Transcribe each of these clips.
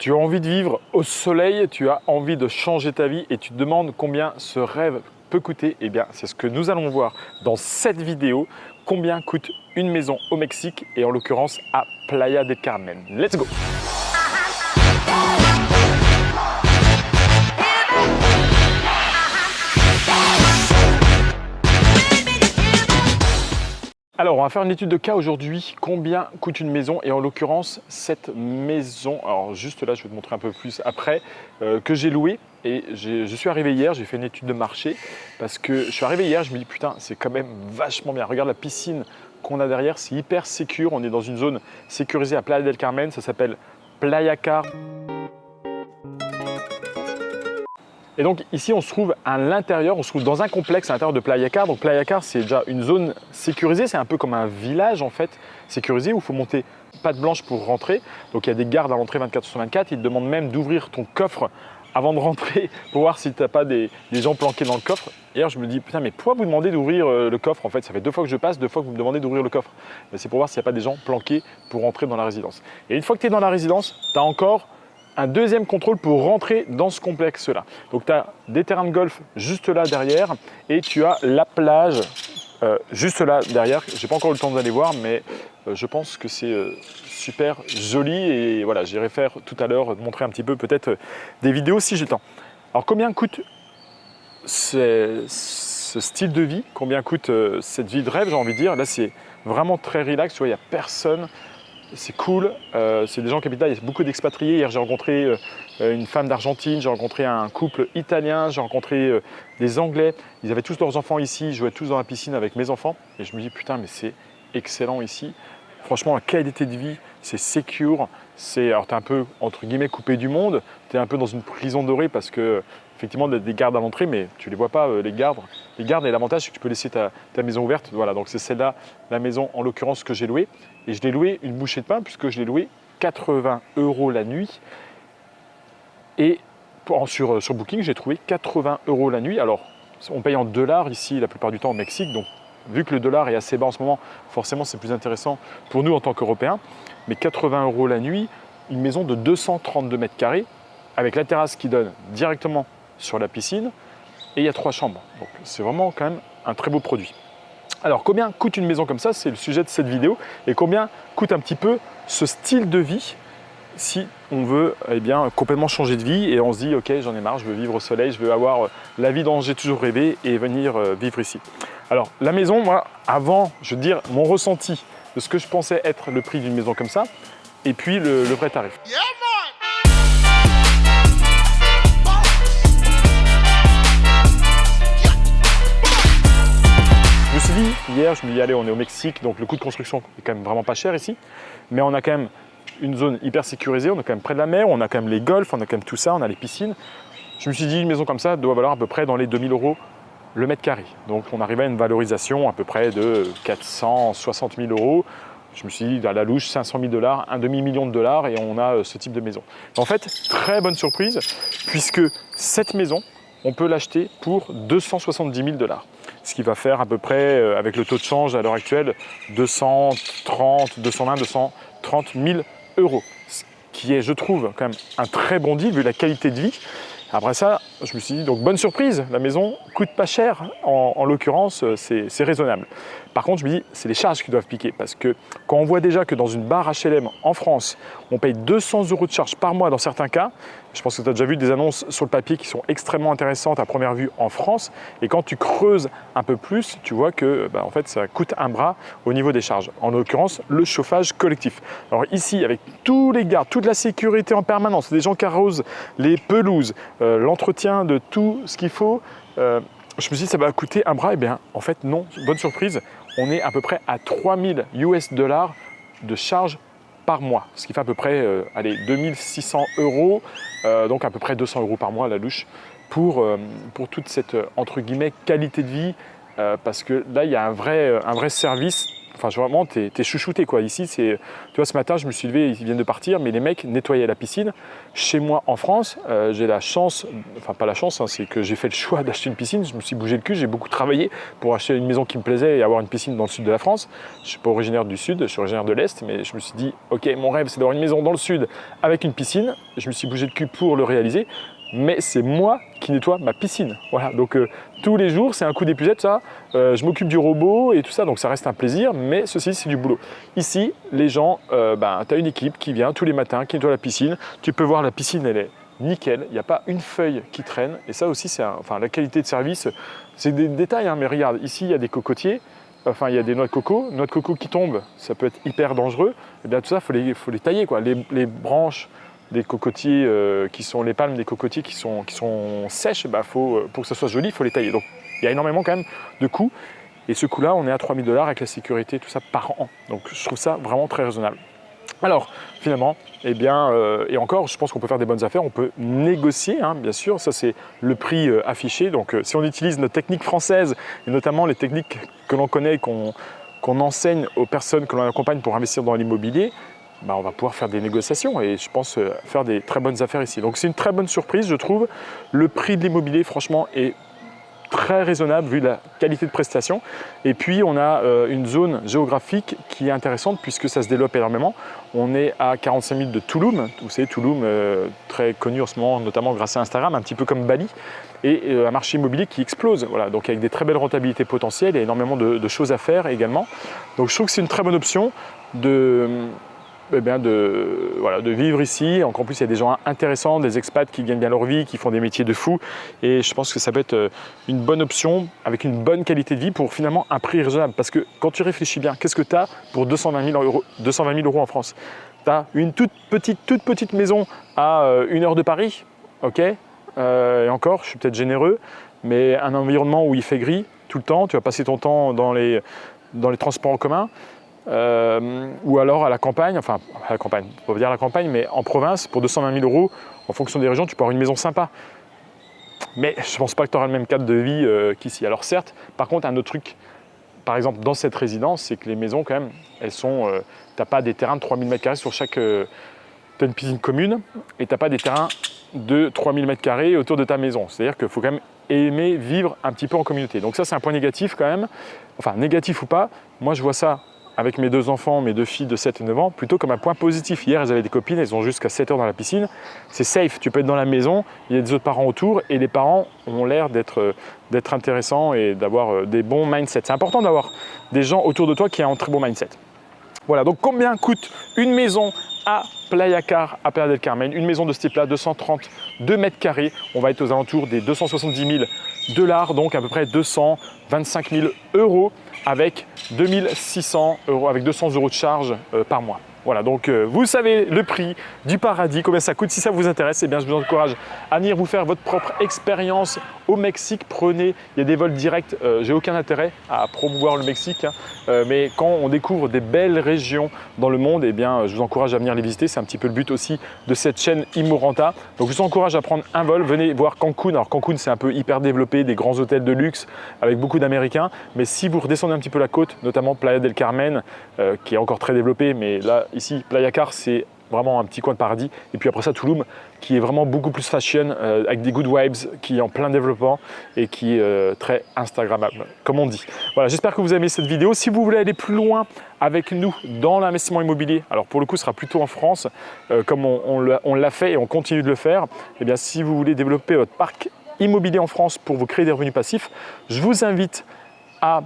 Tu as envie de vivre au soleil, tu as envie de changer ta vie et tu te demandes combien ce rêve peut coûter. Eh bien, c'est ce que nous allons voir dans cette vidéo. Combien coûte une maison au Mexique et en l'occurrence à Playa del Carmen. Let's go! Alors, on va faire une étude de cas aujourd'hui. Combien coûte une maison? Et en l'occurrence, cette maison, alors juste là, je vais te montrer un peu plus après, que j'ai louée. Et je suis arrivé hier, j'ai fait une étude de marché parce que je suis arrivé hier, je me dis putain, c'est quand même vachement bien. Regarde la piscine qu'on a derrière, c'est hyper sécure. On est dans une zone sécurisée à Playa del Carmen, ça s'appelle Playa Car. Et donc ici, on se trouve à l'intérieur, on se trouve dans un complexe à l'intérieur de Playa Car. Donc Playa Car, c'est déjà une zone sécurisée, c'est un peu comme un village en fait, sécurisé où il faut monter patte blanche pour rentrer. Donc il y a des gardes à l'entrée 24/24, ils te demandent même d'ouvrir ton coffre avant de rentrer pour voir si tu n'as pas des gens planqués dans le coffre. Hier, je me dis, putain, mais pourquoi vous demandez d'ouvrir le coffre? En fait, ça fait 2 fois que je passe, 2 fois que vous me demandez d'ouvrir le coffre. C'est pour voir s'il n'y a pas des gens planqués pour rentrer dans la résidence. Et une fois que tu es dans la résidence, tu as encore un deuxième contrôle pour rentrer dans ce complexe-là. Donc, tu as des terrains de golf juste là derrière et tu as la plage juste là derrière. Je n'ai pas encore eu le temps d'aller voir, mais je pense que c'est super joli. Et voilà, j'irai faire tout à l'heure, montrer un petit peu peut-être des vidéos si j'ai le temps. Alors, combien coûte ce style de vie? Combien coûte cette vie de rêve, j'ai envie de dire? Là, c'est vraiment très relax. Tu vois, il n'y a personne. C'est cool, c'est des gens qui habitent là, il y a beaucoup d'expatriés. Hier, j'ai rencontré une femme d'Argentine, j'ai rencontré un couple italien, j'ai rencontré des Anglais. Ils avaient tous leurs enfants ici, ils jouaient tous dans la piscine avec mes enfants. Et je me dis, putain, mais c'est excellent ici. Franchement, la qualité de vie, c'est secure. Alors, tu es un peu, entre guillemets, coupé du monde. Tu es un peu dans une prison dorée parce que, effectivement, il y a des gardes à l'entrée, mais tu ne les vois pas, les gardes. Les gardes, et l'avantage, c'est que tu peux laisser ta maison ouverte. Voilà, donc c'est celle-là, la maison, en l'occurrence, que j'ai louée. Et je l'ai loué une bouchée de pain puisque je l'ai loué 80 € la nuit. Et sur Booking, j'ai trouvé 80 € la nuit. Alors, on paye en dollars ici la plupart du temps au Mexique. Donc, vu que le dollar est assez bas en ce moment, forcément, c'est plus intéressant pour nous en tant qu'Européens. Mais 80 € la nuit, une maison de 232 mètres carrés avec la terrasse qui donne directement sur la piscine. Et il y a 3 chambres. Donc, c'est vraiment quand même un très beau produit. Alors, combien coûte une maison comme ça? C'est le sujet de cette vidéo. Et combien coûte un petit peu ce style de vie si on veut complètement changer de vie et on se dit, ok, j'en ai marre, je veux vivre au soleil, je veux avoir la vie dont j'ai toujours rêvé et venir vivre ici. Alors, la maison, moi, avant, je veux dire, mon ressenti de ce que je pensais être le prix d'une maison comme ça et puis le vrai tarif. Yeah, je me suis dit, hier, je me dis, allez, on est au Mexique, donc le coût de construction est quand même vraiment pas cher ici, mais on a quand même une zone hyper sécurisée, on est quand même près de la mer, on a quand même les golfs, on a quand même tout ça, on a les piscines. Je me suis dit, une maison comme ça doit valoir à peu près dans les 2000 € le mètre carré. Donc on arrivait à une valorisation à peu près de 460 000 €. Je me suis dit, à la louche, 500 000 $, un demi-million de dollars, et on a ce type de maison. En fait, très bonne surprise, puisque cette maison, on peut l'acheter pour 270 000 $. Ce qui va faire à peu près, avec le taux de change à l'heure actuelle, 230 000 €. Ce qui est, je trouve, quand même un très bon deal vu la qualité de vie. Après ça, je me suis dit, donc bonne surprise, la maison coûte pas cher, en l'occurrence, c'est raisonnable. Par contre, je me dis, c'est les charges qui doivent piquer parce que quand on voit déjà que dans une barre HLM en France, on paye 200 € de charges par mois dans certains cas, je pense que tu as déjà vu des annonces sur le papier qui sont extrêmement intéressantes à première vue en France. Et quand tu creuses un peu plus, tu vois que en fait, ça coûte un bras au niveau des charges. En l'occurrence, le chauffage collectif. Alors ici, avec tous les gardes, toute la sécurité en permanence, des gens qui arrosent les pelouses, l'entretien de tout ce qu'il faut, je me suis dit ça va coûter un bras. Eh bien, en fait, non. Bonne surprise, on est à peu près à 3000 US $ de charges par mois, ce qui fait à peu près 2600 €, donc à peu près 200 € par mois à la louche pour toute cette entre guillemets qualité de vie, parce que là il y a un vrai service enfin vraiment, t'es chouchouté quoi. Ici, tu vois, ce matin, je me suis levé, ils viennent de partir, mais les mecs nettoyaient la piscine. Chez moi, en France, j'ai la chance, enfin pas la chance, hein, c'est que j'ai fait le choix d'acheter une piscine. Je me suis bougé le cul, j'ai beaucoup travaillé pour acheter une maison qui me plaisait et avoir une piscine dans le sud de la France. Je ne suis pas originaire du sud, je suis originaire de l'Est, mais je me suis dit, ok, mon rêve, c'est d'avoir une maison dans le sud avec une piscine. Je me suis bougé le cul pour le réaliser. Mais c'est moi qui nettoie ma piscine. Voilà, donc tous les jours, c'est un coup d'épuisette, ça. Je m'occupe du robot et tout ça, donc ça reste un plaisir, mais ceci, c'est du boulot. Ici, les gens, tu as une équipe qui vient tous les matins, qui nettoie la piscine. Tu peux voir, la piscine, elle est nickel. Il n'y a pas une feuille qui traîne. Et ça aussi, enfin, la qualité de service, c'est des détails, hein, mais regarde, ici, il y a des cocotiers. Enfin, il y a des noix de coco qui tombent, ça peut être hyper dangereux. Et bien tout ça, faut les tailler, quoi. Les branches des cocotiers qui sont les palmes des cocotiers qui sont sèches, pour que ça soit joli, il faut les tailler. Donc il y a énormément quand même de coûts. Et ce coût-là, on est à 3 000 $ avec la sécurité, tout ça par an. Donc je trouve ça vraiment très raisonnable. Alors finalement, eh bien, et encore, je pense qu'on peut faire des bonnes affaires, on peut négocier, hein, bien sûr, ça c'est le prix affiché. Donc si on utilise nos techniques françaises, et notamment les techniques que l'on connaît et qu'on enseigne aux personnes que l'on accompagne pour investir dans l'immobilier, on va pouvoir faire des négociations et je pense faire des très bonnes affaires ici. Donc c'est une très bonne surprise, je trouve. Le prix de l'immobilier, franchement, est très raisonnable vu la qualité de prestation. Et puis on a une zone géographique qui est intéressante puisque ça se développe énormément. On est à 45 000 de Tulum. Vous savez, Tulum, très connu en ce moment, notamment grâce à Instagram, un petit peu comme Bali. Et un marché immobilier qui explose. Voilà, donc avec des très belles rentabilités potentielles et énormément de choses à faire également. Donc je trouve que c'est une très bonne option de vivre ici. En plus, il y a des gens intéressants, des expats qui gagnent bien leur vie, qui font des métiers de fou. Et je pense que ça peut être une bonne option avec une bonne qualité de vie pour finalement un prix raisonnable. Parce que quand tu réfléchis bien, qu'est-ce que tu as pour 220 000 € en France? Tu as une toute petite maison à 1 heure de Paris, ok, et encore, je suis peut-être généreux, mais un environnement où il fait gris tout le temps, tu vas passer ton temps dans les transports en commun. Ou alors à la campagne, enfin à la campagne, on va dire à la campagne, mais en province, pour 220 000 € en fonction des régions, tu peux avoir une maison sympa. Mais je ne pense pas que tu auras le même cadre de vie qu'ici. Alors certes, par contre, un autre truc, par exemple dans cette résidence, c'est que les maisons quand même, elles sont, tu n'as pas des terrains de 3000 m² sur chaque, tu as une piscine commune et tu n'as pas des terrains de 3000 m² autour de ta maison. C'est-à-dire qu'il faut quand même aimer vivre un petit peu en communauté. Donc ça, c'est un point négatif quand même. Enfin, négatif ou pas, moi je vois ça avec mes 2 enfants, mes 2 filles de 7 et 9 ans, plutôt comme un point positif. Hier, elles avaient des copines, elles ont jusqu'à 7 heures dans la piscine. C'est safe, tu peux être dans la maison, il y a des autres parents autour et les parents ont l'air d'être intéressants et d'avoir des bons mindsets. C'est important d'avoir des gens autour de toi qui ont un très bon mindset. Voilà, donc combien coûte une maison à Playa Car, à Playa del Carmen? Une maison de ce type-là, 232 m². On va être aux alentours des 270 000 $, donc à peu près 225 000 € avec 2600 €, avec 200 € de charge par mois. Voilà, donc vous savez le prix du paradis, combien ça coûte. Si ça vous intéresse, eh bien, je vous encourage à venir vous faire votre propre expérience au Mexique. Prenez, il y a des vols directs, j'ai aucun intérêt à promouvoir le Mexique, hein, mais quand on découvre des belles régions dans le monde, eh bien, je vous encourage à venir les visiter. C'est un petit peu le but aussi de cette chaîne Immorenta. Donc je vous encourage à prendre un vol, venez voir Cancun. Alors Cancun, c'est un peu hyper développé, des grands hôtels de luxe avec beaucoup d'Américains, mais si vous redescendez un petit peu la côte, notamment Playa del Carmen, qui est encore très développé, mais là, ici, Playa Car, c'est vraiment un petit coin de paradis. Et puis après ça, Tulum, qui est vraiment beaucoup plus fashion, avec des good vibes, qui est en plein développement et qui est très Instagrammable, comme on dit. Voilà, j'espère que vous avez aimé cette vidéo. Si vous voulez aller plus loin avec nous dans l'investissement immobilier, alors pour le coup, ce sera plutôt en France, comme on l'a fait et on continue de le faire. Eh bien, si vous voulez développer votre parc immobilier en France pour vous créer des revenus passifs, je vous invite à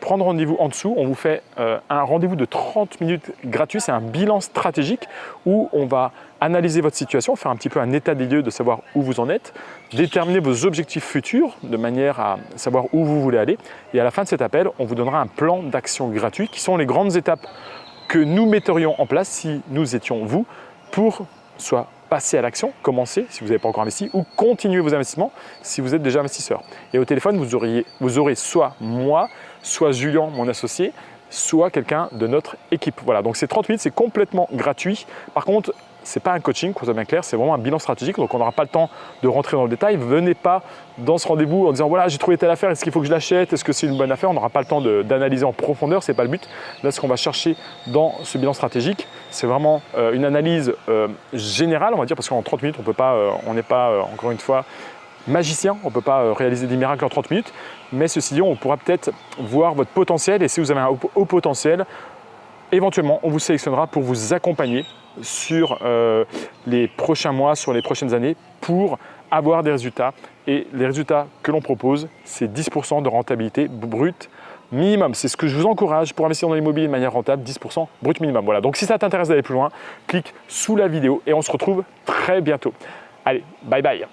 prendre rendez-vous en dessous. On vous fait un rendez-vous de 30 minutes gratuit. C'est un bilan stratégique où on va analyser votre situation, faire un petit peu un état des lieux de savoir où vous en êtes, déterminer vos objectifs futurs de manière à savoir où vous voulez aller. Et à la fin de cet appel, on vous donnera un plan d'action gratuit qui sont les grandes étapes que nous metterions en place si nous étions vous pour soit passer à l'action, commencer si vous n'avez pas encore investi ou continuer vos investissements si vous êtes déjà investisseur. Et au téléphone, vous aurez soit moi, soit Julien, mon associé, soit quelqu'un de notre équipe. Voilà, donc c'est 30 minutes, c'est complètement gratuit. Par contre, ce n'est pas un coaching, qu'on soit bien clair, c'est vraiment un bilan stratégique. Donc on n'aura pas le temps de rentrer dans le détail. Venez pas dans ce rendez-vous en disant voilà, j'ai trouvé telle affaire, est-ce qu'il faut que je l'achète, est-ce que c'est une bonne affaire? On n'aura pas le temps d'analyser en profondeur, ce n'est pas le but. Là, ce qu'on va chercher dans ce bilan stratégique, c'est vraiment une analyse générale, on va dire, parce qu'en 30 minutes, on n'est pas, encore une fois, magicien, on ne peut pas réaliser des miracles en 30 minutes, mais ceci dit, on pourra peut-être voir votre potentiel, et si vous avez un haut potentiel, éventuellement, on vous sélectionnera pour vous accompagner sur les prochains mois, sur les prochaines années, pour avoir des résultats. Et les résultats que l'on propose, c'est 10% de rentabilité brute minimum. C'est ce que je vous encourage pour investir dans l'immobilier de manière rentable, 10% brut minimum. Voilà, donc si ça t'intéresse d'aller plus loin, clique sous la vidéo et on se retrouve très bientôt. Allez, bye bye.